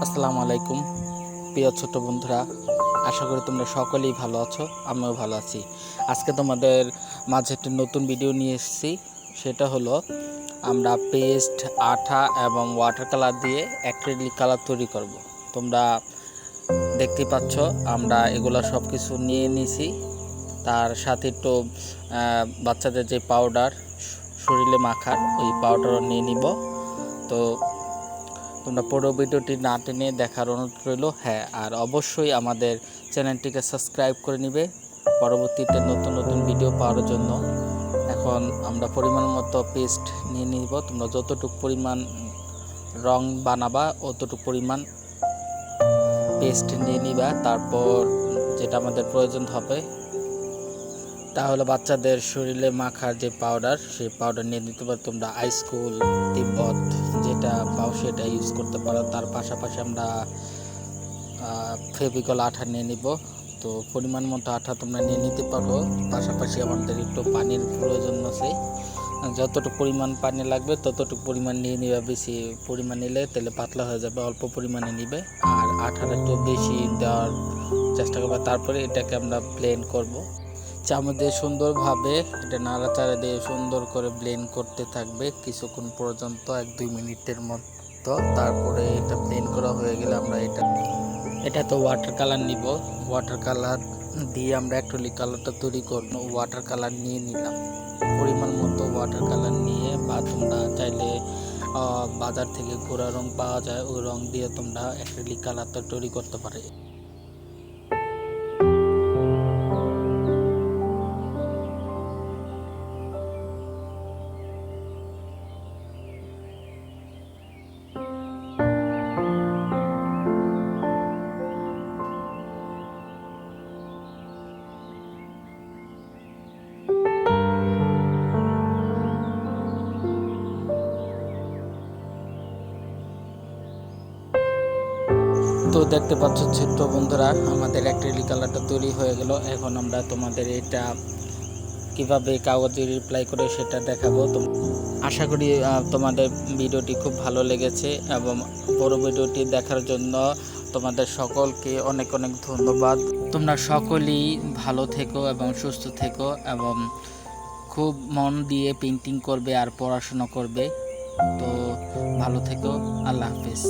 আসসালামু আলাইকুম প্রিয় ছোট বন্ধুরা, আশা করি তোমরা সকলেই ভালো আছো। আমিও ভালো আছি। আজকে তোমাদের মাঝে একটি নতুন ভিডিও নিয়ে এসেছি। সেটা হলো আমরা পেস্ট, আঠা এবং ওয়াটার কালার দিয়ে অ্যাক্রিলিক কালার তৈরি করব। তোমরা দেখতেই পাচ্ছ আমরা এগুলো সব কিছু নিয়ে নিয়েছি। তার সাথে একটু বাচ্চাদের যে পাউডার শরীরে মাখার, ওই পাউডারও নিয়ে নিব। তো তোমরা পুরো ভিডিওটি না টেনে দেখার অনুরোধ রইল। হ্যাঁ, আর অবশ্যই আমাদের চ্যানেলটিকে সাবস্ক্রাইব করে নিবে পরবর্তীতে নতুন নতুন ভিডিও পাওয়ার জন্য। এখন আমরা পরিমাণ মতো পেস্ট নিয়ে নিব। তোমরা যতটুকু পরিমাণ রং বানাবা অতটুকু পরিমাণ পেস্ট নিয়ে নিবা। তারপর যেটা আমাদের প্রয়োজন হবে তাহলে বাচ্চাদের শরীরে মাখার যে পাউডার, সেই পাউডার নিয়ে নিতে পারো। তোমরা আইসকুল, তিব্বত যেটা পাও সেটা ইউজ করতে পারো। তার পাশাপাশি আমরা ফেভিকল আঠা নিয়ে নিব। তো পরিমাণ মতো আঠা তোমরা নিয়ে নিতে পারো। পাশাপাশি আমাদের একটু পানির প্রয়োজন আছে। যতটুকু পরিমাণ পানি লাগবে ততটুকু পরিমাণ নিয়ে নিবে। বেশি পরিমাণ নিলে তাহলে পাতলা হয়ে যাবে, অল্প পরিমাণে নিবে। আর আঠাটা একটু বেশি দেওয়ার চেষ্টা করবে। তারপরে এটাকে আমরা ব্লেন্ড করব। চামচ দিয়ে সুন্দরভাবে এটা নাড়াচাড়া দিয়ে সুন্দর করে ব্লেন্ড করতে থাকবে কিছুক্ষণ পর্যন্ত, 1-2 মিনিটের মতো। তারপরে এটা ব্লেন্ড করা হয়ে গেলে আমরা এটা তো ওয়াটার কালার নিব। ওয়াটার কালার দিয়ে আমরা অ্যাক্রিলিক কালারটা তৈরি করব। ওয়াটার কালার নিয়ে নিলাম পরিমাণ মতো। ওয়াটার কালার নিয়ে বা তোমরা চাইলে বাজার থেকে গুঁড়া রং পাওয়া যায়, ওই রং দিয়ে তোমরা অ্যাক্রিলিক কালারটা তৈরি করতে পারো। তো দেখতে পাচ্ছ ছোট্ট বন্ধুরা, আমাদের অ্যাক্রিলিক কালারটা তৈরি হয়ে গেল। এখন আমরা তোমাদের এটা কিভাবে কাগজে রিপ্লাই করে সেটা দেখাবো। তো আশা করি তোমাদের ভিডিওটি খুব ভালো লেগেছে এবং বড় ভিডিওটি দেখার জন্য তোমাদের সকলকে অনেক অনেক ধন্যবাদ। তোমরা সকলেই ভালো থেকো এবং সুস্থ থেকো এবং খুব মন দিয়ে পেইন্টিং করবে আর পড়াশোনা করবে। তো ভালো থেকো। আল্লাহ হাফেজ।